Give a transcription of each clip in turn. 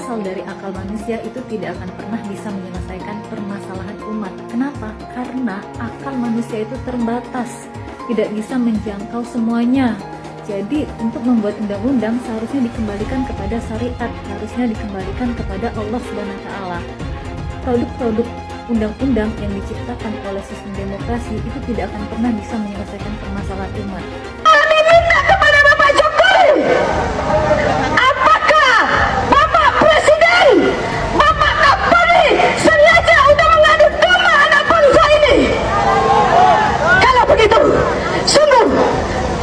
berasal dari akal manusia itu tidak akan pernah bisa menyelesaikan permasalahan umat. Kenapa? Karena akal manusia itu terbatas, tidak bisa menjangkau semuanya. Jadi untuk membuat undang-undang seharusnya dikembalikan kepada syariat, harusnya dikembalikan kepada Allah Subhanahu wa taala. Produk-produk undang-undang yang diciptakan oleh sistem demokrasi itu tidak akan pernah bisa menyelesaikan permasalahan umat. Kami minta kepada Bapak Jokowi, apakah Bapak Presiden, Bapak Kapolri sengaja udah mengadu domba anak bangsa ini? Kalau begitu, sungguh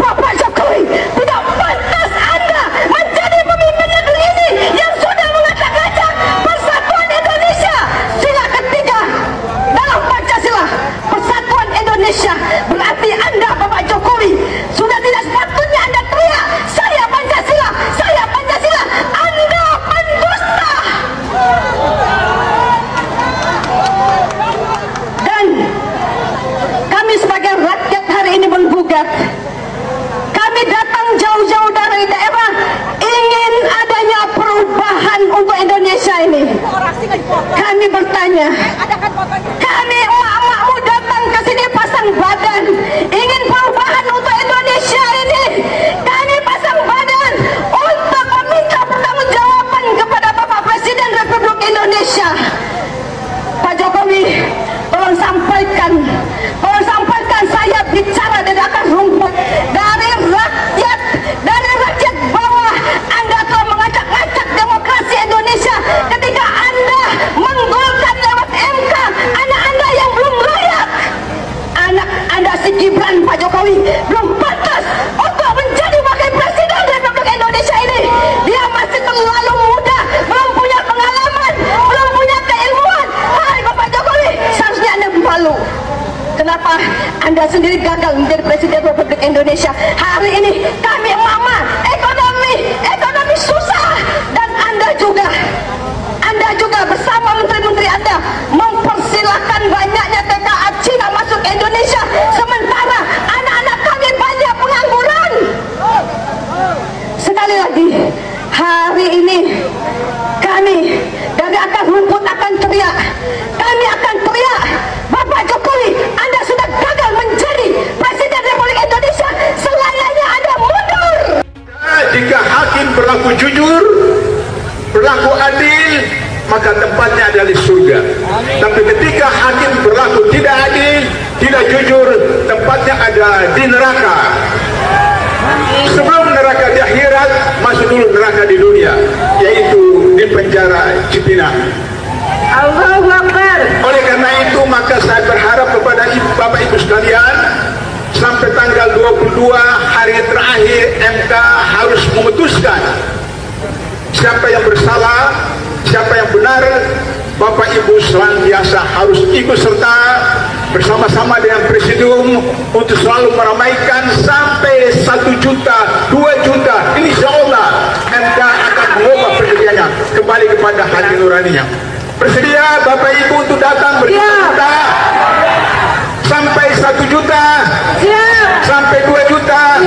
Bapak Jokowi tidak pantas Anda menjadi pemimpin negeri ini yang sudah mengacak-acak persatuan Indonesia. Sila ketiga dalam Pancasila, persatuan Indonesia, berarti Anda Bapak Jokowi sudah tidak sepatutnya Anda teriak, saya Pancasila, saya Pancasila. Anda pendusta. Dan kami sebagai rakyat hari ini menggugat. Kami datang jauh-jauh dari daerah ingin adanya perubahan untuk Indonesia ini. Kami bertanya, kami emak-emakmu datang ke sini pasang badan ingin perubahan untuk Indonesia ini. Kami pasang badan untuk meminta pertanggungjawaban kepada Bapak Presiden Republik Indonesia. Pak Jokowi, tolong sampaikan saya bicara dari akar rumput, dari rakyat bawah. Anda telah mengacak-acak demokrasi Indonesia ketika Anda menggolkan lewat MK anak Anda yang belum layak. Anak Anda si Gibran, Pak Jokowi, belum pantas untuk menjadi wakil presiden Republik Indonesia ini. Dia masih terlalu muda, belum punya pengalaman, belum punya keilmuan. Hai Bapak Jokowi, seharusnya Anda malu. Kenapa Anda sendiri gagal menjadi Presiden Republik Indonesia? Hari ini kami mama, ekonomi susah, dan Anda juga bersama menteri-menteri Anda mempersilahkan banyaknya TKA Cina masuk ke Indonesia, sementara anak-anak kami banyak pengangguran. Sekali lagi, hari ini kami dari akar rumput akan teriak. Kami akan teriak, Bapak Jokowi, Anda sudah gagal menjadi Presiden Republik Indonesia. Selayaknya Anda mundur. Jika hakim berlaku jujur, berlaku adil, maka tempatnya adalah di surga. Tapi ketika hakim berlaku tidak adil, tidak jujur, tempatnya ada di neraka. Sebelum neraka di akhirat, masuk dulu neraka di dunia, yaitu di penjara Cipinang. Allahu Akbar. Oleh karena itu, maka saya berharap kepada Bapak Ibu sekalian, sampai tanggal 22 hari terakhir MK harus memutuskan siapa yang bersalah, siapa yang benar. Bapak Ibu senantiasa harus ikut serta bersama-sama dengan Presidium untuk selalu meramaikan sampai 1 juta, 2 juta. Insya Allah MK akan mengubah pendiriannya kembali kepada hati nuraninya. Bersedia Bapak Ibu untuk datang berjuta sampai 1 juta, sampai 2 juta.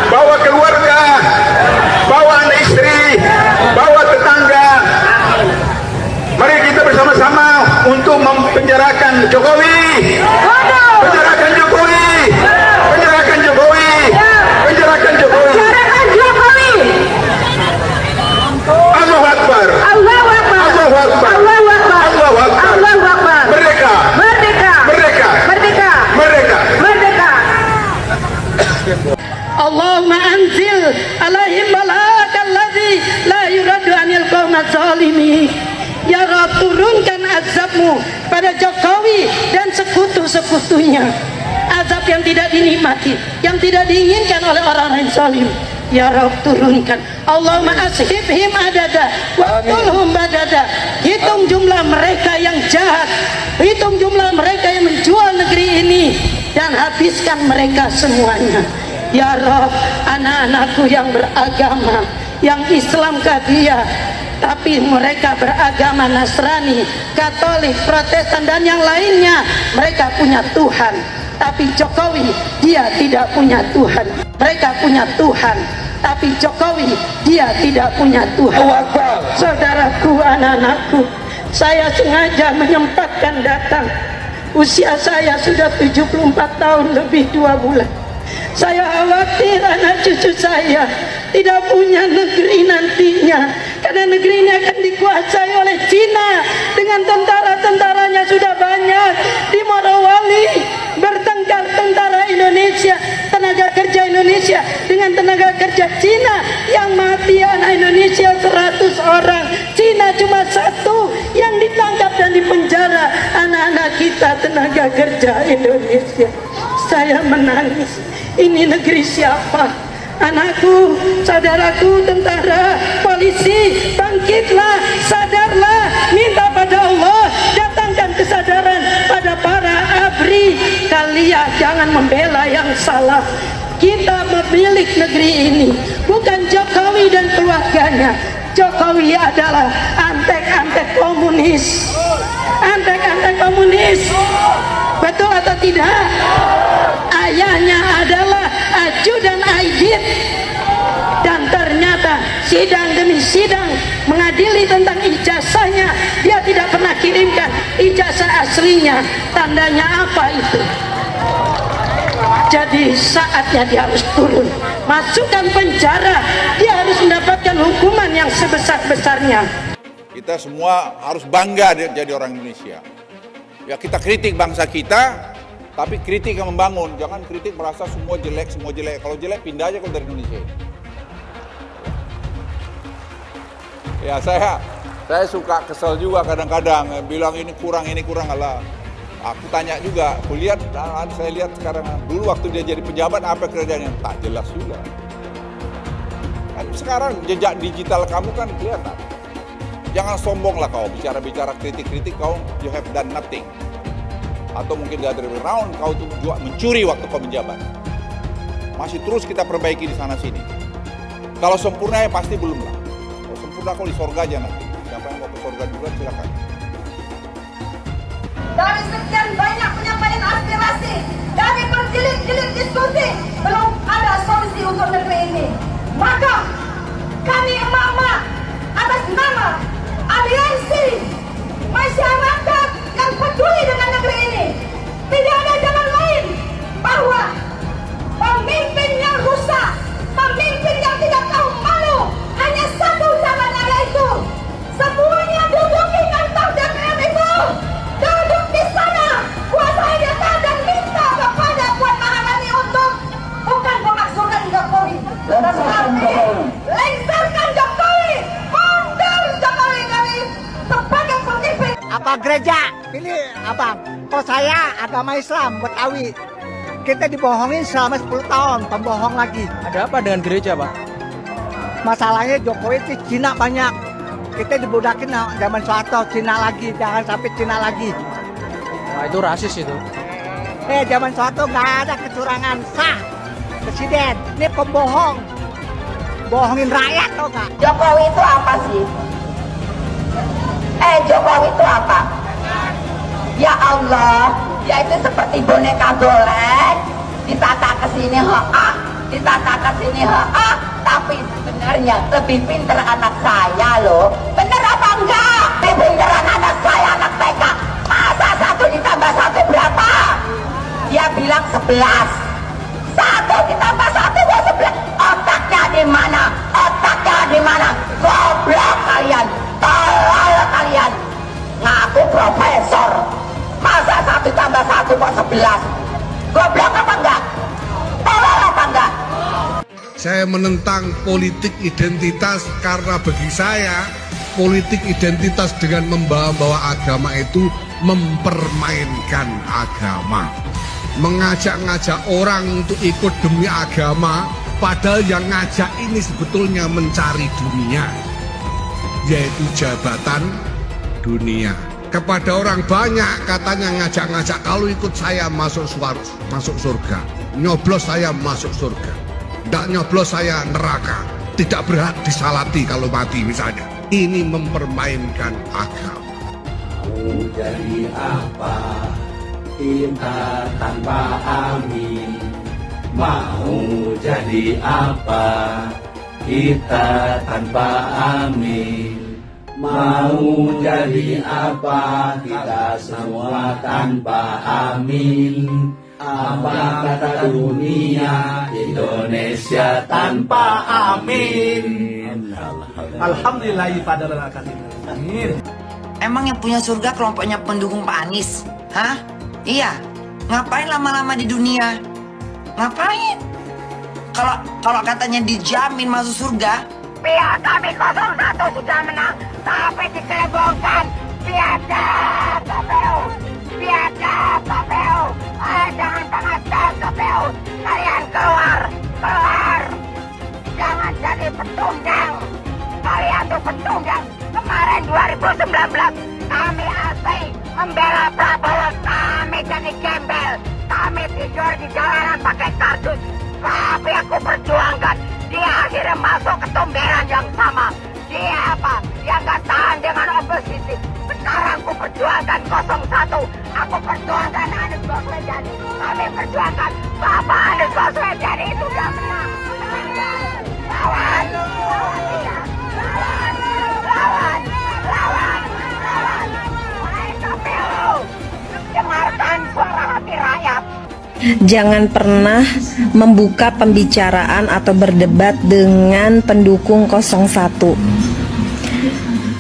Bawa keluarga, bawa anak istri, bawa tetangga. Mari kita bersama-sama untuk mempenjarakan Jokowi. Penjarakan Jokowi. Penjarakan Jokowi. Penjarakan Jokowi. Allahu Akbar. Allahu Akbar. Allahu Akbar. Allahu Akbar. Allahu Akbar. Allahu Akbar. Merdeka. Merdeka. Merdeka. Merdeka. Merdeka. Merdeka. Allahumma anzil alaihim malakal ladzi la yuradu anil qaumat zalimin. Ya Rabb, turunkan azabmu pada Jokowi dan sekutu-sekutunya. Azab yang tidak dinikmati, yang tidak diinginkan oleh orang-orang zalim. Ya Rabb, turunkan. Allahumma ashibhim adada waqtulhum badada. Hitung jumlah mereka yang jahat, hitung jumlah mereka yang menjual negeri ini, dan habiskan mereka semuanya. Ya Rabb, anak-anakku yang beragama, yang Islam Kadiyah, tapi mereka beragama Nasrani, Katolik, Protestan, dan yang lainnya, mereka punya Tuhan. Tapi Jokowi, dia tidak punya Tuhan. Mereka punya Tuhan. Tapi Jokowi, dia tidak punya Tuhan. Saudaraku, anak-anakku, saya sengaja menyempatkan datang. Usia saya sudah 74 tahun lebih 2 bulan. Saya khawatir anak cucu saya tidak punya negeri nantinya, karena negeri ini akan dikuasai oleh Cina dengan tentara-tentaranya sudah banyak. Di Morowali bertengkar tentara Indonesia, tenaga kerja Indonesia dengan tenaga kerja Cina, yang mati anak Indonesia 100 orang, Cina cuma 1 yang ditangkap dan dipenjara anak-anak kita tenaga kerja Indonesia. Saya menangis. Ini negeri siapa? Anakku, saudaraku, tentara, polisi, bangkitlah, sadarlah, minta pada Allah, datangkan kesadaran pada para ABRI. Kalian jangan membela yang salah. Kita pemilik negeri ini, bukan Jokowi dan keluarganya. Jokowi adalah antek-antek komunis. Antek-antek komunis. Betul atau tidak? Ayahnya adalah ajudan Aidit, dan ternyata sidang demi sidang mengadili tentang ijazahnya, dia tidak pernah kirimkan ijazah aslinya. Tandanya apa itu? Jadi saatnya dia harus turun, masukkan penjara, dia harus mendapatkan hukuman yang sebesar-besarnya. Kita semua harus bangga jadi orang Indonesia. Ya, kita kritik bangsa kita, tapi kritik yang membangun. Jangan kritik merasa semua jelek, semua jelek. Kalau jelek pindah aja kalau dari Indonesia. Ya, saya suka kesel juga kadang-kadang bilang ini kurang Allah. Aku tanya juga, saya lihat sekarang, dulu waktu dia jadi pejabat apa kerjanya? Tak jelas juga. Kan sekarang jejak digital kamu kan kelihatan. Jangan sombonglah kau, bicara-bicara kritik-kritik kau, you have done nothing. Atau mungkin the other way around, kau tuh juga mencuri waktu kau menjabat. Masih terus kita perbaiki di sana-sini. Kalau sempurna ya pasti belum lah. Kalau sempurna kau di sorga aja nanti. Siapa yang mau ke sorga juga silakan. Dari sekian banyak penyampaian aspirasi, dari berjilid-jilid diskusi, belum ada solusi untuk negeri ini. Maka kami emak-emak atas nama aliansi masyarakat yang peduli dengan negeri ini, tidak ada jalan lain bahwa pemimpin yang rusak, pemimpin yang tidak tahu malu, hanya satu caranya, yaitu semuanya duduk di kantor DPR itu, duduk di sana, kuasai data dan minta kepada Puan Maharani untuk bukan memakzulkan Jokowi, tetapi lengserkan Jokowi, mundur Jokowi dari sebagai pemimpin. Apa gereja? Pilih abang. Kalau saya agama Islam, Betawi. Kita dibohongin selama 10 tahun, pembohong lagi. Ada apa dengan gereja, Pak? Masalahnya Jokowi itu Cina banyak. Kita dibudakin zaman Soeharto, Cina lagi. Jangan sampai Cina lagi. Nah, itu rasis itu. Zaman Soeharto nggak ada kecurangan sah. Presiden, ini pembohong. Bohongin rakyat, tau nggak? Jokowi itu apa sih? Jokowi itu apa? Ya Allah, dia itu seperti boneka golek, ditata ke sini ditata ke sini tapi sebenarnya lebih pinter anak saya loh. Bener apa enggak? Lebih pinteran anak saya, anak TK. Masa 1 ditambah 1 berapa? Dia bilang 11. 1 ditambah 1 buat 11. Otaknya di mana? Otaknya di mana? Goblok kalian, tolol kalian. Ngaku profesor, masa 1 tambah 1 kok 11? Goblok apa enggak? Tolol apa enggak? Saya menentang politik identitas karena bagi saya politik identitas dengan membawa-bawa agama itu mempermainkan agama, mengajak-ngajak orang untuk ikut demi agama, padahal yang ngajak ini sebetulnya mencari dunia, yaitu jabatan dunia. Kepada orang banyak katanya ngajak-ngajak, kalau ikut saya masuk surga, nyoblos saya masuk surga, tidak nyoblos saya neraka, tidak berhak disalati kalau mati misalnya. Ini mempermainkan agama. Mau jadi apa kita tanpa amin? Mau jadi apa kita tanpa amin. Mau jadi apa kita semua tanpa amin. Apa kata dunia Indonesia tanpa amin. Alhamdulillah pada amin. Emang yang punya surga kelompoknya pendukung Pak Anies? Hah? Iya. Ngapain lama-lama di dunia? Ngapain? Kalau katanya dijamin masuk surga, pihak kami 01 sudah menang, tapi dikelebongkan. Biadab KPU, biadab KPU. Jangan pengadab KPU. Kalian keluar. Jangan jadi petunggang. Kalian tuh petunggang. Kemarin 2019 kami asli membela Prabowo, kami jadi gembel, kami tidur di jalanan pakai kardus. Tapi aku perjuangkan, dia akhirnya masuk ke tumberan yang sama. Dia apa? Dia nggak tahan dengan oposisi. Sekarang aku perjuangkan 01. Aku perjuangkan Anies Baswedan. Kami perjuangkan Bapak Anies Baswedan itu udah menang. Lawan dia. Lawan. KPU, dengarkan suara hati rakyat. Jangan pernah membuka pembicaraan atau berdebat dengan pendukung 01.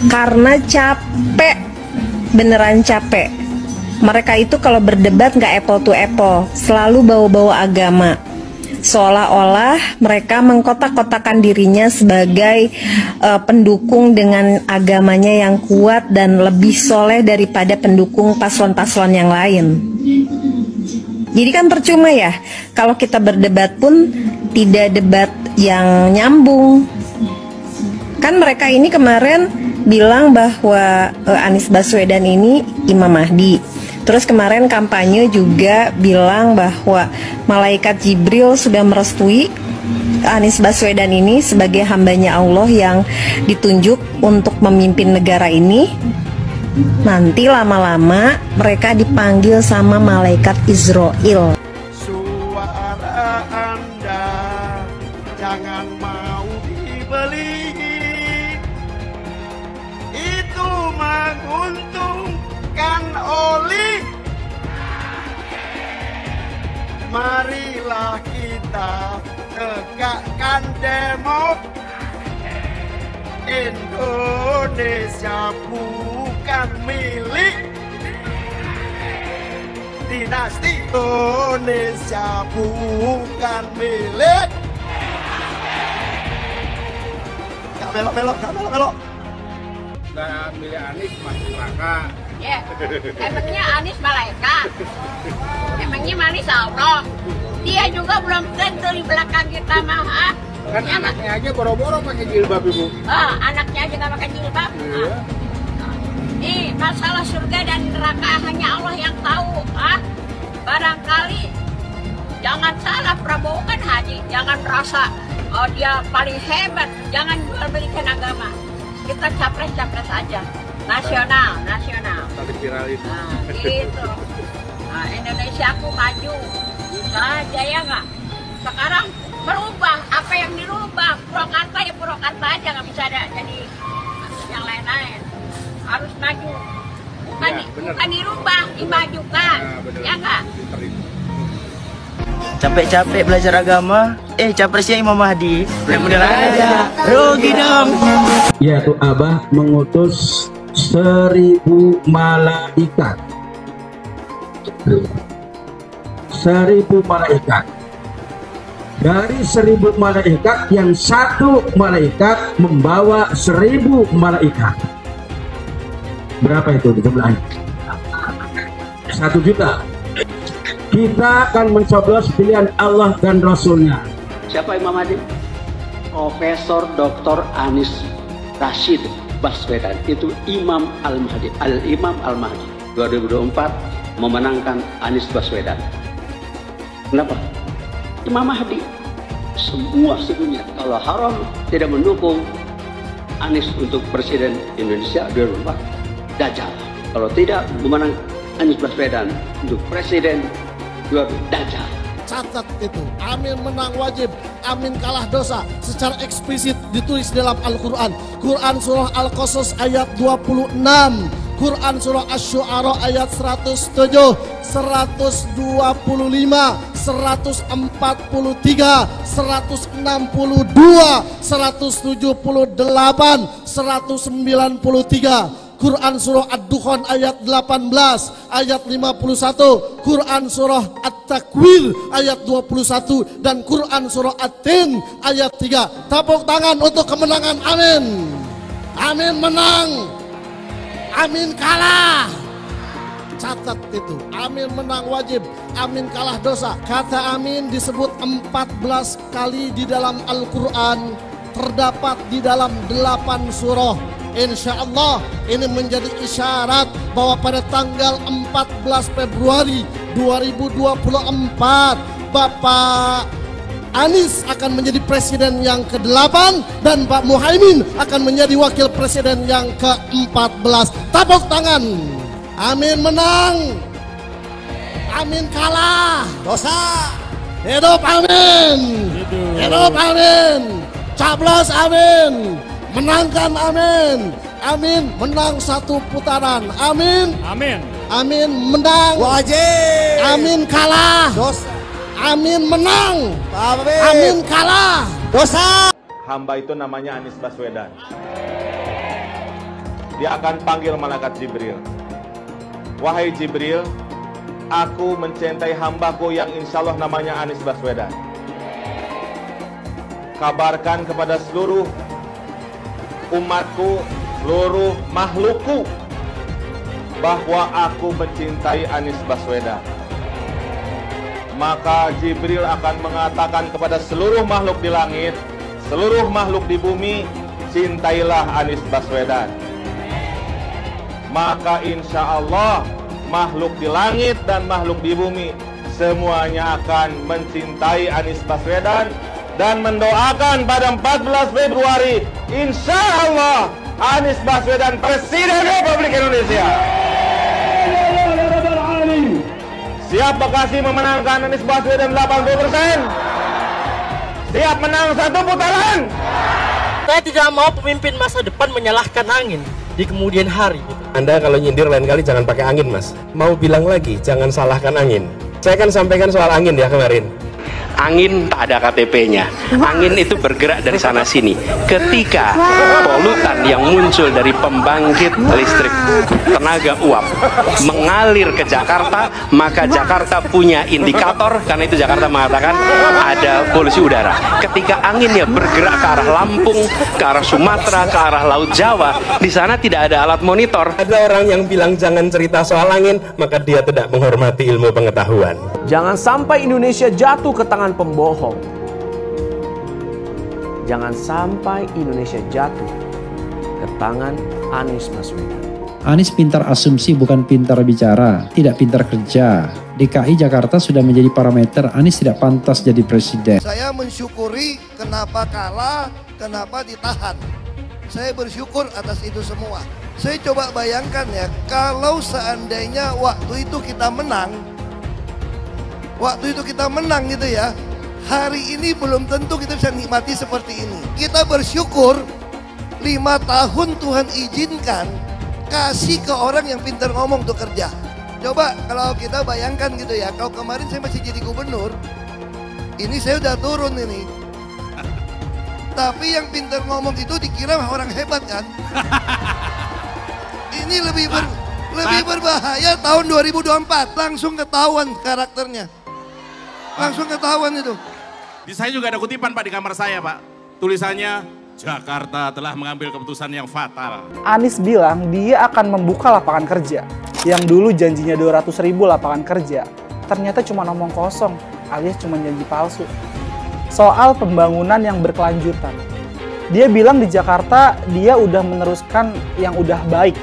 Karena capek, beneran capek. Mereka itu kalau berdebat nggak apple to apple, selalu bawa-bawa agama. Seolah-olah mereka mengkotak-kotakan dirinya sebagai pendukung dengan agamanya yang kuat dan lebih soleh daripada pendukung paslon-paslon yang lain. Jadi kan percuma ya, kalau kita berdebat pun tidak debat yang nyambung. Kan mereka ini kemarin bilang bahwa Anies Baswedan ini Imam Mahdi. Terus kemarin kampanye juga bilang bahwa malaikat Jibril sudah merestui Anies Baswedan ini sebagai hambanya Allah yang ditunjuk untuk memimpin negara ini. Nanti lama-lama mereka dipanggil sama malaikat Israel. Suara Anda jangan mau dibeli, itu menguntungkan oli. Marilah kita tegakkan Indonesia bukan milik dinasti. Indonesia bukan milik. Gak belok. Gak milih Anies masuk neraka. Ya, emangnya Anies malaikat? Emangnya Anies Allah? Dia juga belum tentu di belakang kita mah. Kan anaknya aja boro-boro pakai jilbab, Ibu. Anaknya aja nggak pakai jilbab. Iya. Masalah surga dan neraka hanya Allah yang tahu. Barangkali jangan salah, Prabowo kan haji. Jangan merasa dia paling hebat. Jangan jual-belikan agama. Kita capres aja. Nasional. Tadi viralin. Gitu. Indonesia aku maju. Bisa aja ya nggak? Sekarang berubah, apa yang dirubah? Purwakarta ya Purwakarta aja, nggak bisa ada jadi yang lain-lain. Harus maju, bukan dirubah, dimajukan, ya nggak? Capek-capek belajar agama, capresnya Imam Mahdi. Bener-bener aja, rugi dong. Yaitu Abah mengutus 1000 malaikat. 1000 malaikat. Dari 1000 malaikat, yang satu malaikat membawa 1000 malaikat. Berapa itu jumlahnya? 1 juta. Kita akan mencoblos pilihan Allah dan Rasulnya. Siapa Imam Mahdi? Profesor Dr. Anies Rashid Baswedan. Itu Imam Al-Mahdi. Al-Imam Al-Mahdi 2024 memenangkan Anies Baswedan. Kenapa? Imam Mahdi. Semua sedunia kalau haram tidak mendukung Anies untuk Presiden Indonesia 2024, Dajjal. Kalau tidak memenang Anies Baswedan untuk Presiden 2024, Dajjal. Catat itu. Amin menang wajib, amin kalah dosa. Secara eksplisit ditulis dalam Al-Quran. Quran surah Al-Qasas ayat 26. Quran surah Asy-Syu'ara ayat 107, 125, 143, 162, 178, 193. Quran surah Ad-Dukhan ayat 18, ayat 51, Quran surah At-Takwir ayat 21, dan Quran surah At-Tin ayat 3. Tepuk tangan untuk kemenangan. Amin. Amin menang, amin kalah. Catat itu. Amin menang wajib, amin kalah dosa. Kata amin disebut 14 kali di dalam Al-Quran, terdapat di dalam 8 surah. Insya Allah ini menjadi isyarat bahwa pada tanggal 14 Februari 2024 Bapak Anies akan menjadi presiden yang ke-8 dan Pak Muhaimin akan menjadi wakil presiden yang ke-14. Tepuk tangan. Amin menang, amin kalah dosa. Hidup amin, hidup amin, caplos amin, menangkan amin, amin menang 1 putaran, amin, amin, amin menang wajib, amin kalah dosa, amin menang, amin kalah dosa. Hamba itu namanya Anies Baswedan. Dia akan panggil malaikat Jibril. Wahai Jibril, aku mencintai hambaku yang insya Allah namanya Anies Baswedan. Kabarkan kepada seluruh umatku, seluruh makhlukku, bahwa aku mencintai Anies Baswedan. Maka Jibril akan mengatakan kepada seluruh makhluk di langit, seluruh makhluk di bumi, cintailah Anies Baswedan. Maka insya Allah makhluk di langit dan makhluk di bumi semuanya akan mencintai Anies Baswedan dan mendoakan pada 14 Februari insya Allah Anies Baswedan Presiden Republik Indonesia. Siap Bekasi memenangkan Anies Baswedan 80%? Siap menang 1 putaran? Saya tidak mau pemimpin masa depan menyalahkan angin di kemudian hari. Anda kalau nyindir lain kali jangan pakai angin, Mas. Mau bilang lagi, jangan salahkan angin. Saya kan sampaikan soal angin ya kemarin. Angin tak ada KTP-nya. Angin itu bergerak dari sana sini. Ketika polutan yang muncul dari pembangkit listrik tenaga uap mengalir ke Jakarta, maka Jakarta punya indikator, karena itu Jakarta mengatakan ada polusi udara. Ketika anginnya bergerak ke arah Lampung, ke arah Sumatera, ke arah Laut Jawa, di sana tidak ada alat monitor. Ada orang yang bilang jangan cerita soal angin, maka dia tidak menghormati ilmu pengetahuan. Jangan sampai Indonesia jatuh ke tangan pembohong. Jangan sampai Indonesia jatuh ke tangan Anies Baswedan. Anies pintar asumsi bukan pintar bicara, tidak pintar kerja. DKI Jakarta sudah menjadi parameter Anies tidak pantas jadi presiden. Saya mensyukuri kenapa kalah, kenapa ditahan. Saya bersyukur atas itu semua. Saya coba bayangkan ya, kalau seandainya waktu itu kita menang, gitu ya, hari ini belum tentu kita bisa nikmati seperti ini. Kita bersyukur 5 tahun Tuhan izinkan kasih ke orang yang pintar ngomong untuk kerja. Coba kalau kita bayangkan gitu ya, kalau kemarin saya masih jadi gubernur, ini saya udah turun ini. Tapi yang pintar ngomong itu dikira orang hebat kan? Ini lebih berbahaya tahun 2024, langsung ketahuan karakternya. Langsung ketahuan itu. Di saya juga ada kutipan Pak di kamar saya Pak. Tulisannya, Jakarta telah mengambil keputusan yang fatal. Anies bilang dia akan membuka lapangan kerja. Yang dulu janjinya 200.000 lapangan kerja. Ternyata cuma omong kosong, alias cuma janji palsu. Soal pembangunan yang berkelanjutan. Dia bilang di Jakarta dia udah meneruskan yang udah baik.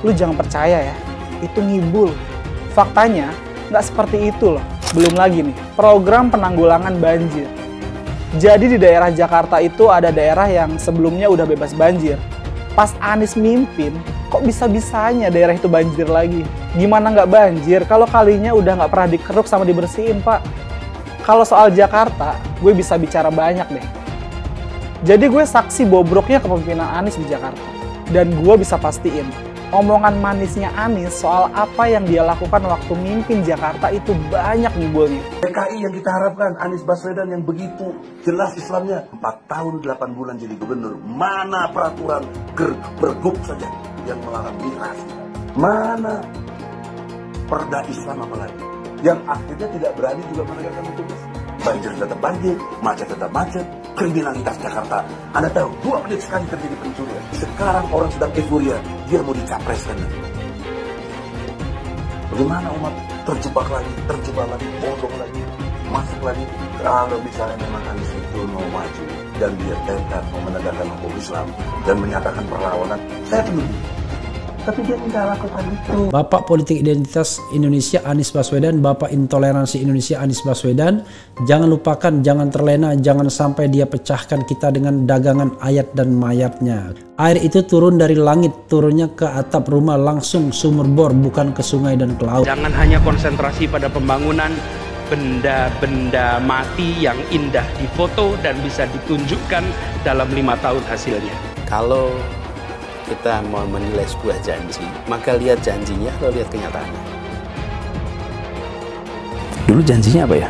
Lu jangan percaya ya, itu ngibul. Faktanya nggak seperti itu loh. Belum lagi nih, program penanggulangan banjir. Jadi di daerah Jakarta itu ada daerah yang sebelumnya udah bebas banjir. Pas Anies mimpin, kok bisa-bisanya daerah itu banjir lagi? Gimana nggak banjir kalau kalinya udah nggak pernah dikeruk sama dibersihin, Pak? Kalau soal Jakarta, gue bisa bicara banyak deh. Jadi gue saksi bobroknya kepemimpinan Anies di Jakarta. Dan gue bisa pastiin, omongan manisnya Anies soal apa yang dia lakukan waktu mimpin Jakarta itu banyak nyebulnya. PKI yang kita harapkan, Anies Baswedan yang begitu jelas Islamnya. 4 tahun 8 bulan jadi gubernur. Mana peraturan pergub saja yang melarang miras? Mana perda Islam apalagi? Yang akhirnya tidak berani juga menegakkan hukum. Banjir tetap banjir, macet tetap macet, kriminalitas Jakarta. Anda tahu, 2 menit sekali terjadi pencurian. Sekarang orang sedang euforia, dia mau dicapreskan. Bagaimana umat terjebak lagi, bodoh lagi, masuk lagi. Kalau misalnya memang Anies itu mau maju dan dia tekad mau menegakkan hukum Islam dan menyatakan perlawanan, saya penuh. Tapi dia tidak lakukan itu. Bapak politik identitas Indonesia Anies Baswedan, Bapak intoleransi Indonesia Anies Baswedan. Jangan lupakan, jangan terlena, jangan sampai dia pecahkan kita dengan dagangan ayat dan mayatnya. Air itu turun dari langit, turunnya ke atap rumah langsung sumur bor, bukan ke sungai dan ke laut. Jangan hanya konsentrasi pada pembangunan benda-benda mati yang indah difoto dan bisa ditunjukkan dalam 5 tahun hasilnya. Kalau kita mau menilai sebuah janji, maka lihat janjinya atau lihat kenyataannya. Dulu janjinya apa ya?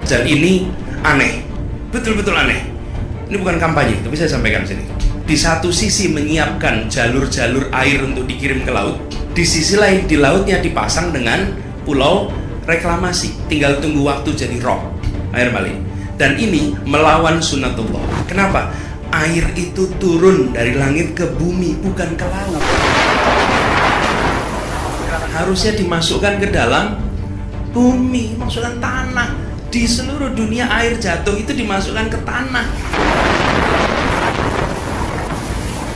Dan ini aneh, betul-betul aneh. Ini bukan kampanye, tapi saya sampaikan sini. Di satu sisi menyiapkan jalur-jalur air untuk dikirim ke laut, di sisi lain di lautnya dipasang dengan pulau reklamasi. Tinggal tunggu waktu jadi rob, air balik. Dan ini melawan sunatullah. Kenapa? Air itu turun dari langit ke bumi, bukan ke laut. Harusnya dimasukkan ke dalam bumi, masukkan tanah. Di seluruh dunia air jatuh itu dimasukkan ke tanah.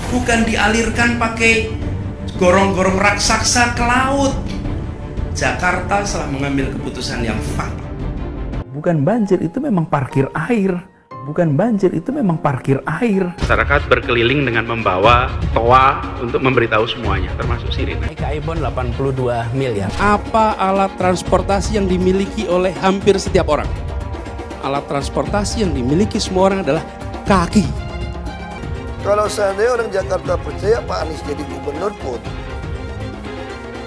Bukan dialirkan pakai gorong-gorong raksasa ke laut. Jakarta telah mengambil keputusan yang fatal. Bukan banjir, itu memang parkir air. Bukan banjir, itu memang parkir air. Masyarakat berkeliling dengan membawa toa untuk memberitahu semuanya, termasuk sirine. PKI Bond 82 miliar. Apa alat transportasi yang dimiliki oleh hampir setiap orang? Alat transportasi yang dimiliki semua orang adalah kaki. Kalau seandainya orang Jakarta percaya Pak Anies jadi gubernur pun,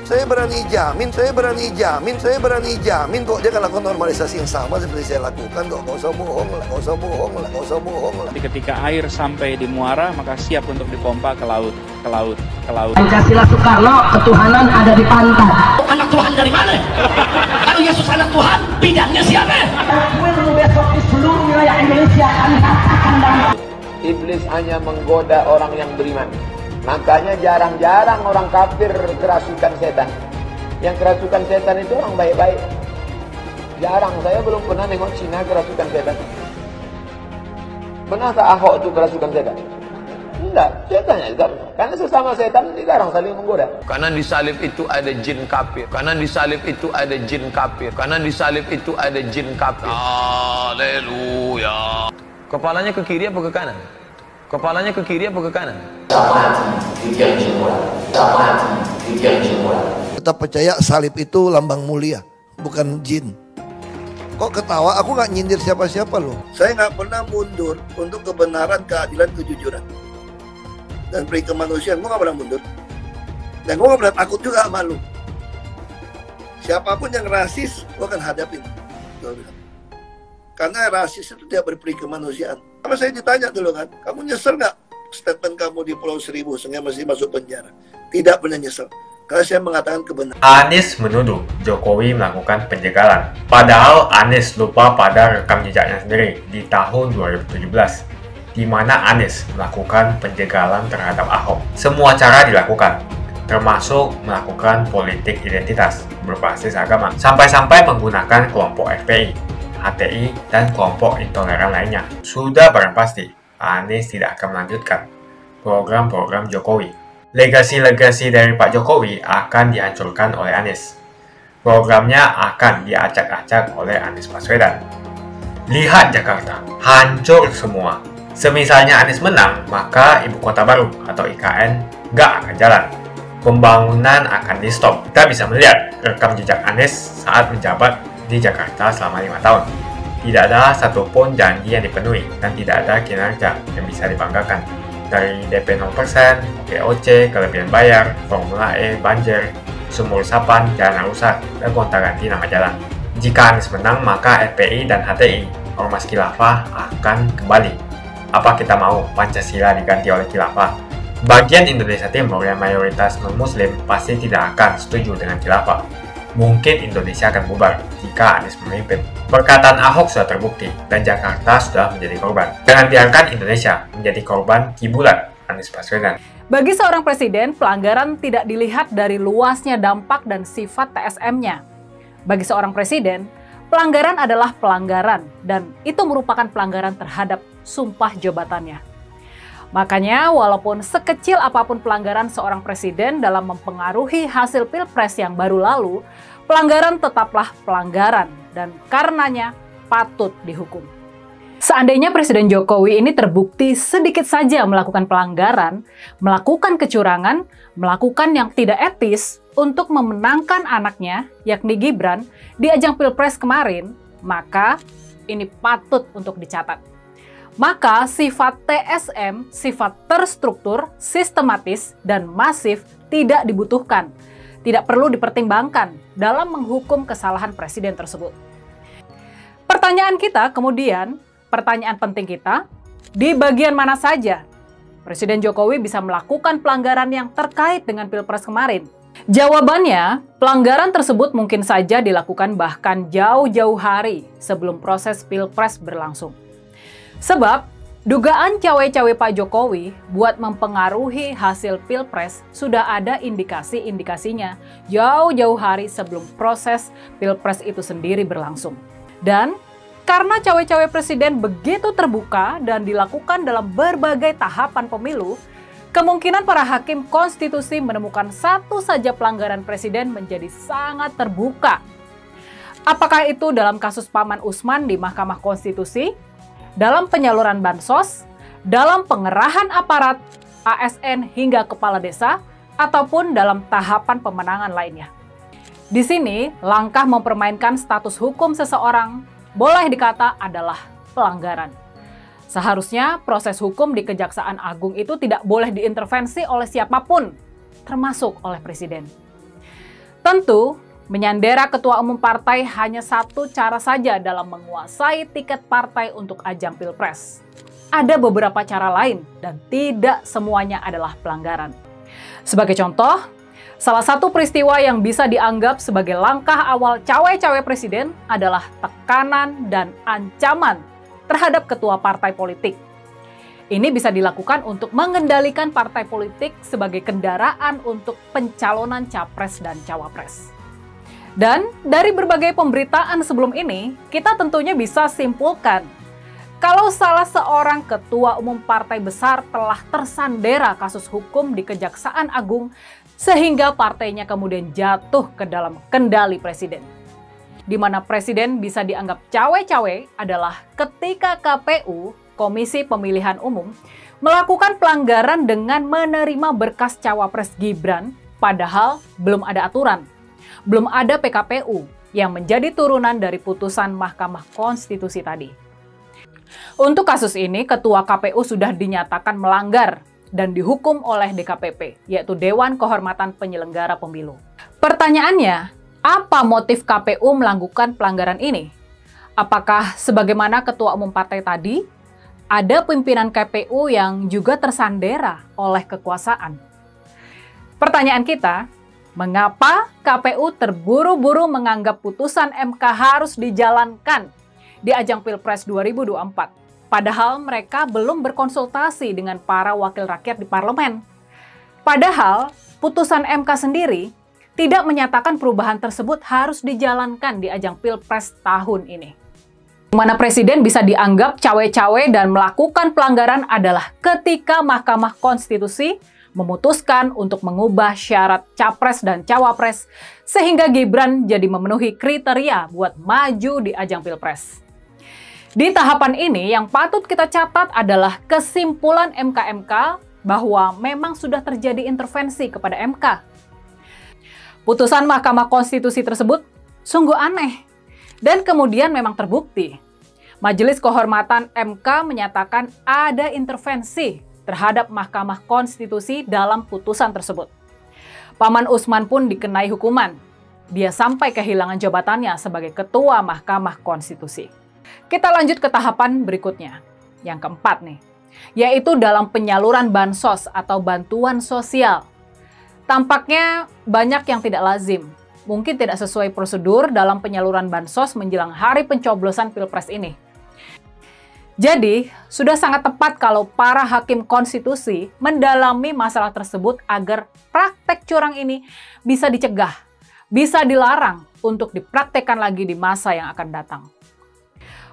saya berani jamin kok dia akan lakukan normalisasi yang sama seperti saya lakukan kok. Gak usah bohong lah. Ketika air sampai di muara, maka siap untuk dipompa ke laut. Pancasila Soekarno, ketuhanan ada di pantai. Anak Tuhan dari mana? Kalau Yesus anak Tuhan, bidangnya siapa? Besok di seluruh wilayah Indonesia kami katakan damai. Iblis hanya menggoda orang yang beriman. Makanya jarang-jarang orang kafir kerasukan setan. Yang kerasukan setan itu orang baik-baik. Jarang, saya belum pernah nengok Cina kerasukan setan. Pernah tak Ahok itu kerasukan setan? Enggak, setannya juga. Karena sesama setan dilarang saling menggoda. Karena di salib itu ada jin kafir. Haleluya. Kepalanya ke kiri apa ke kanan? Tetap percaya salib itu lambang mulia, bukan jin. Kok ketawa? Aku nggak nyindir siapa-siapa loh. Saya nggak pernah mundur untuk kebenaran, keadilan, kejujuran dan peri kemanusiaan. Gue nggak pernah mundur. Dan gue nggak pernah takut juga sama lu. Siapapun yang rasis, gue akan hadapin. Karena rasis itu tidak berperi kemanusiaan. Sama saya ditanya dulu kan, kamu nyesel nggak statement kamu di Pulau Seribu sehingga masih masuk penjara? Tidak pernah nyesel. Karena saya mengatakan kebenaran. Anies menuduh Jokowi melakukan penjagalan. Padahal Anies lupa pada rekam jejaknya sendiri di tahun 2017, di mana Anies melakukan penjagalan terhadap Ahok. Semua cara dilakukan, termasuk melakukan politik identitas berbasis agama, sampai-sampai menggunakan kelompok FPI, HTI, dan kelompok intoleran lainnya. Sudah barang pasti, Anies tidak akan melanjutkan program-program Jokowi. Legasi-legasi dari Pak Jokowi akan dihancurkan oleh Anies. Programnya akan diacak-acak oleh Anies Baswedan. Lihat Jakarta, hancur semua. Semisalnya Anies menang, maka ibu kota baru atau IKN nggak akan jalan. Pembangunan akan di-stop. Kita bisa melihat rekam jejak Anies saat menjabat di Jakarta selama 5 tahun. Tidak ada satupun janji yang dipenuhi dan tidak ada kinerja yang bisa dibanggakan. Dari DP 0%, GOC, kelebihan bayar, Formula E, banjir, sumur resapan, jalan rusak, dan gonta-ganti nama jalan. Jika Anies menang, maka FPI dan HTI, Ormas Khilafah, akan kembali. Apa kita mau Pancasila diganti oleh Khilafah? Bagian Indonesia Timur yang mayoritas non-muslim pasti tidak akan setuju dengan Khilafah. Mungkin Indonesia akan bubar jika Anies memimpin. Perkataan Ahok sudah terbukti dan Jakarta sudah menjadi korban. Jangan biarkan Indonesia menjadi korban kibulan Anies Baswedan. Bagi seorang presiden, pelanggaran tidak dilihat dari luasnya dampak dan sifat TSM-nya. Bagi seorang presiden, pelanggaran adalah pelanggaran dan itu merupakan pelanggaran terhadap sumpah jabatannya. Makanya, walaupun sekecil apapun pelanggaran seorang presiden dalam mempengaruhi hasil Pilpres yang baru lalu, pelanggaran tetaplah pelanggaran dan karenanya patut dihukum. Seandainya Presiden Jokowi ini terbukti sedikit saja melakukan pelanggaran, melakukan kecurangan, melakukan yang tidak etis untuk memenangkan anaknya, yakni Gibran, di ajang Pilpres kemarin, maka ini patut untuk dicatat. Maka sifat TSM, sifat terstruktur, sistematis, dan masif tidak dibutuhkan, tidak perlu dipertimbangkan dalam menghukum kesalahan presiden tersebut. Pertanyaan kita kemudian, pertanyaan penting kita, di bagian mana saja Presiden Jokowi bisa melakukan pelanggaran yang terkait dengan Pilpres kemarin? Jawabannya, pelanggaran tersebut mungkin saja dilakukan bahkan jauh-jauh hari sebelum proses Pilpres berlangsung. Sebab, dugaan cawe-cawe Pak Jokowi buat mempengaruhi hasil Pilpres sudah ada indikasi-indikasinya jauh-jauh hari sebelum proses Pilpres itu sendiri berlangsung. Dan karena cawe-cawe presiden begitu terbuka dan dilakukan dalam berbagai tahapan pemilu, kemungkinan para hakim konstitusi menemukan satu saja pelanggaran presiden menjadi sangat terbuka. Apakah itu dalam kasus Paman Usman di Mahkamah Konstitusi, dalam penyaluran bansos, dalam pengerahan aparat, ASN hingga kepala desa, ataupun dalam tahapan pemenangan lainnya. Di sini, langkah mempermainkan status hukum seseorang boleh dikata adalah pelanggaran. Seharusnya proses hukum di Kejaksaan Agung itu tidak boleh diintervensi oleh siapapun, termasuk oleh presiden. Tentu, menyandera ketua umum partai hanya satu cara saja dalam menguasai tiket partai untuk ajang Pilpres. Ada beberapa cara lain dan tidak semuanya adalah pelanggaran. Sebagai contoh, salah satu peristiwa yang bisa dianggap sebagai langkah awal cawe-cawe presiden adalah tekanan dan ancaman terhadap ketua partai politik. Ini bisa dilakukan untuk mengendalikan partai politik sebagai kendaraan untuk pencalonan capres dan cawapres. Dan dari berbagai pemberitaan sebelum ini, kita tentunya bisa simpulkan kalau salah seorang ketua umum partai besar telah tersandera kasus hukum di Kejaksaan Agung sehingga partainya kemudian jatuh ke dalam kendali presiden. Di mana presiden bisa dianggap cawe-cawe adalah ketika KPU, Komisi Pemilihan Umum, melakukan pelanggaran dengan menerima berkas cawapres Gibran, padahal belum ada aturan. Belum ada PKPU yang menjadi turunan dari putusan Mahkamah Konstitusi tadi. Untuk kasus ini, Ketua KPU sudah dinyatakan melanggar dan dihukum oleh DKPP, yaitu Dewan Kehormatan Penyelenggara Pemilu. Pertanyaannya, apa motif KPU melakukan pelanggaran ini? Apakah sebagaimana Ketua Umum Partai tadi, ada pimpinan KPU yang juga tersandera oleh kekuasaan? Pertanyaan kita, mengapa KPU terburu-buru menganggap putusan MK harus dijalankan di ajang Pilpres 2024? Padahal mereka belum berkonsultasi dengan para wakil rakyat di parlemen. Padahal putusan MK sendiri tidak menyatakan perubahan tersebut harus dijalankan di ajang Pilpres tahun ini. Mana presiden bisa dianggap cawe-cawe dan melakukan pelanggaran adalah ketika Mahkamah Konstitusi memutuskan untuk mengubah syarat capres dan cawapres sehingga Gibran jadi memenuhi kriteria buat maju di ajang Pilpres. Di tahapan ini yang patut kita catat adalah kesimpulan MK-MK bahwa memang sudah terjadi intervensi kepada MK. Putusan Mahkamah Konstitusi tersebut sungguh aneh Dan kemudian memang terbukti. Majelis Kehormatan MK menyatakan ada intervensi terhadap Mahkamah Konstitusi dalam putusan tersebut. Paman Usman pun dikenai hukuman. Dia sampai kehilangan jabatannya sebagai Ketua Mahkamah Konstitusi. Kita lanjut ke tahapan berikutnya, yang keempat nih, yaitu dalam penyaluran bansos atau bantuan sosial. Tampaknya banyak yang tidak lazim, mungkin tidak sesuai prosedur dalam penyaluran bansos menjelang hari pencoblosan Pilpres ini. Jadi, sudah sangat tepat kalau para hakim konstitusi mendalami masalah tersebut agar praktek curang ini bisa dicegah, bisa dilarang untuk dipraktekkan lagi di masa yang akan datang.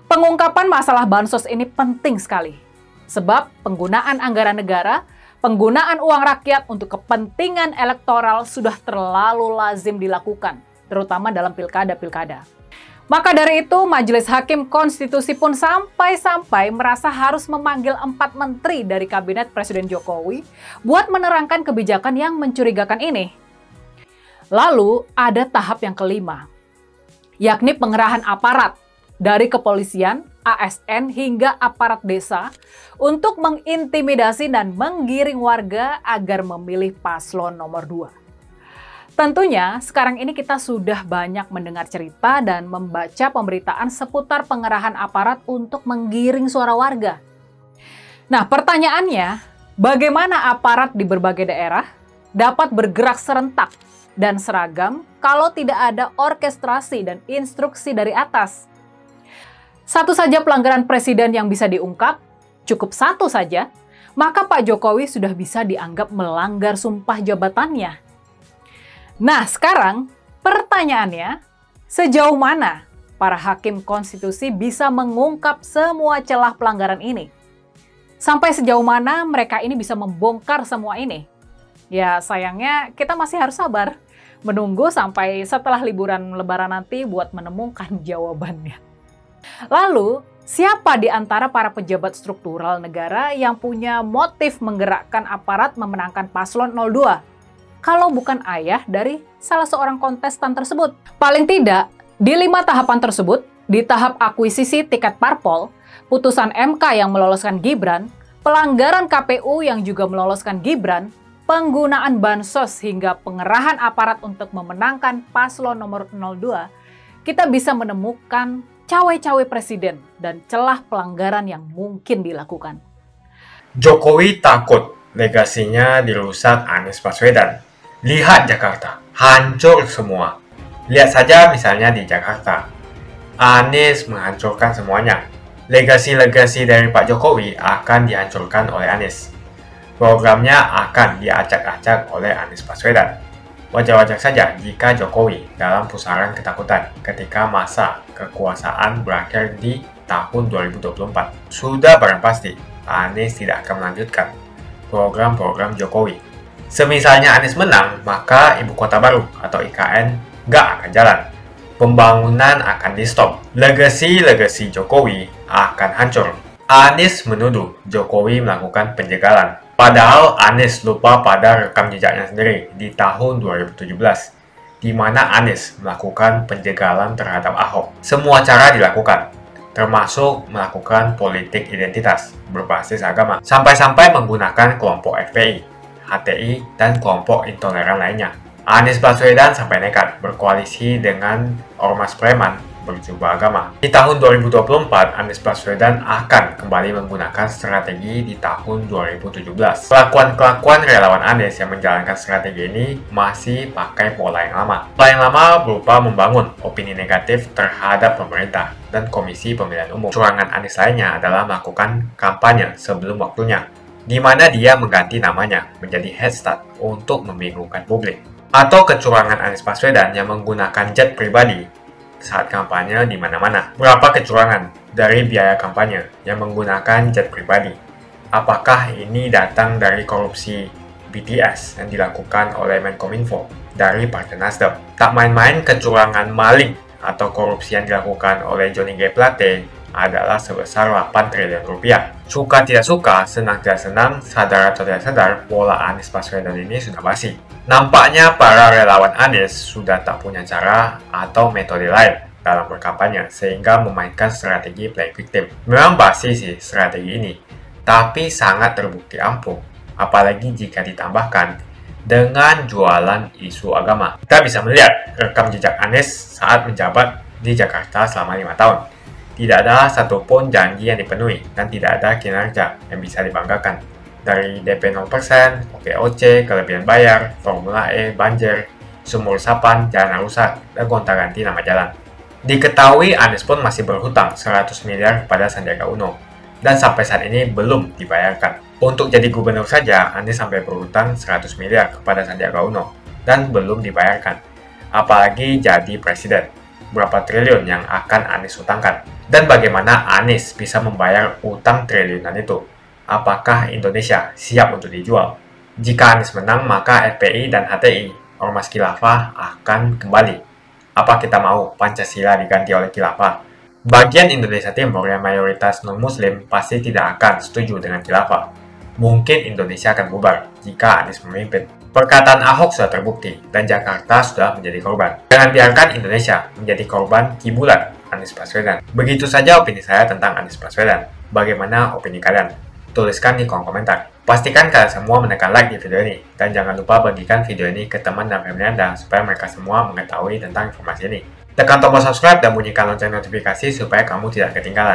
Pengungkapan masalah bansos ini penting sekali, sebab penggunaan anggaran negara, penggunaan uang rakyat untuk kepentingan elektoral sudah terlalu lazim dilakukan, terutama dalam pilkada-pilkada. Maka dari itu, Majelis Hakim Konstitusi pun sampai-sampai merasa harus memanggil 4 menteri dari Kabinet Presiden Jokowi buat menerangkan kebijakan yang mencurigakan ini. Lalu, ada tahap yang kelima, yakni pengerahan aparat dari kepolisian, ASN, hingga aparat desa untuk mengintimidasi dan menggiring warga agar memilih paslon nomor 2. Tentunya, sekarang ini kita sudah banyak mendengar cerita dan membaca pemberitaan seputar pengerahan aparat untuk menggiring suara warga. Nah, pertanyaannya, bagaimana aparat di berbagai daerah dapat bergerak serentak dan seragam kalau tidak ada orkestrasi dan instruksi dari atas? Satu saja pelanggaran presiden yang bisa diungkap, cukup satu saja, maka Pak Jokowi sudah bisa dianggap melanggar sumpah jabatannya. Nah, sekarang pertanyaannya, sejauh mana para hakim konstitusi bisa mengungkap semua celah pelanggaran ini? Sampai sejauh mana mereka ini bisa membongkar semua ini? Ya, sayangnya kita masih harus sabar, menunggu sampai setelah liburan Lebaran nanti buat menemukan jawabannya. Lalu, siapa di antara para pejabat struktural negara yang punya motif menggerakkan aparat memenangkan paslon 02? Kalau bukan ayah dari salah seorang kontestan tersebut. Paling tidak, di 5 tahapan tersebut, di tahap akuisisi tiket parpol, putusan MK yang meloloskan Gibran, pelanggaran KPU yang juga meloloskan Gibran, penggunaan bansos hingga pengerahan aparat untuk memenangkan paslon nomor 02, kita bisa menemukan cawe-cawe presiden dan celah pelanggaran yang mungkin dilakukan. Jokowi takut legasinya dirusak Anies Baswedan. Lihat Jakarta, hancur semua. Lihat saja misalnya di Jakarta. Anies menghancurkan semuanya. Legasi-legasi dari Pak Jokowi akan dihancurkan oleh Anies. Programnya akan diacak-acak oleh Anies Baswedan. Wajar-wajar saja jika Jokowi dalam pusaran ketakutan ketika masa kekuasaan berakhir di tahun 2024. Sudah barang pasti, Anies tidak akan melanjutkan program-program Jokowi. Semisalnya Anies menang, maka Ibu Kota Baru atau IKN nggak akan jalan. Pembangunan akan di-stop. Legasi-legasi Jokowi akan hancur. Anies menuduh Jokowi melakukan penjagalan. Padahal Anies lupa pada rekam jejaknya sendiri di tahun 2017, di mana Anies melakukan penjagalan terhadap Ahok. Semua cara dilakukan, termasuk melakukan politik identitas berbasis agama, sampai-sampai menggunakan kelompok FPI, HTI, dan kelompok intoleran lainnya. Anies Baswedan sampai nekat berkoalisi dengan ormas preman berjubah agama. Di tahun 2024, Anies Baswedan akan kembali menggunakan strategi di tahun 2017. Kelakuan-kelakuan relawan Anies yang menjalankan strategi ini masih pakai pola yang lama. Pola yang lama berupa membangun opini negatif terhadap pemerintah dan Komisi Pemilihan Umum. Curangan Anies lainnya adalah melakukan kampanye sebelum waktunya, di mana dia mengganti namanya menjadi head start untuk membingungkan publik. Atau kecurangan Anies Baswedan yang menggunakan jet pribadi saat kampanye di mana-mana. Berapa kecurangan dari biaya kampanye yang menggunakan jet pribadi? Apakah ini datang dari korupsi BTS yang dilakukan oleh Menkominfo dari Partai Nasdem? Tak main-main kecurangan maling atau korupsi yang dilakukan oleh Johnny G. Plate adalah sebesar 8 triliun rupiah. Suka tidak suka, senang tidak senang, sadar atau tidak sadar, pola Anies Baswedan ini sudah basi. Nampaknya para relawan Anies sudah tak punya cara atau metode lain dalam berkampanye sehingga memainkan strategi play victim. Memang basi sih strategi ini, tapi sangat terbukti ampuh, apalagi jika ditambahkan dengan jualan isu agama. Kita bisa melihat rekam jejak Anies saat menjabat di Jakarta selama 5 tahun. Tidak ada satupun janji yang dipenuhi dan tidak ada kinerja yang bisa dibanggakan. Dari DP 0%, OKOC, kelebihan bayar, Formula E, banjir, sumur resapan, jalan rusak, dan gonta-ganti nama jalan. Diketahui Anies pun masih berhutang 100 miliar kepada Sandiaga Uno dan sampai saat ini belum dibayarkan. Untuk jadi gubernur saja, Anies sampai berhutang 100 miliar kepada Sandiaga Uno dan belum dibayarkan. Apalagi jadi presiden, berapa triliun yang akan Anies hutangkan? Dan bagaimana Anies bisa membayar utang triliunan itu? Apakah Indonesia siap untuk dijual? Jika Anies menang, maka FPI dan HTI, Ormas Khilafah, akan kembali. Apa kita mau Pancasila diganti oleh Khilafah? Bagian Indonesia Timur yang mayoritas non-Muslim pasti tidak akan setuju dengan Khilafah. Mungkin Indonesia akan bubar jika Anies memimpin. Perkataan Ahok sudah terbukti dan Jakarta sudah menjadi korban. Jangan biarkan Indonesia menjadi korban kibulan Anies Baswedan. Begitu saja opini saya tentang Anies Baswedan. Bagaimana opini kalian? Tuliskan di kolom komentar. Pastikan kalian semua menekan like di video ini. Dan jangan lupa bagikan video ini ke teman dan family Anda supaya mereka semua mengetahui tentang informasi ini. Tekan tombol subscribe dan bunyikan lonceng notifikasi supaya kamu tidak ketinggalan.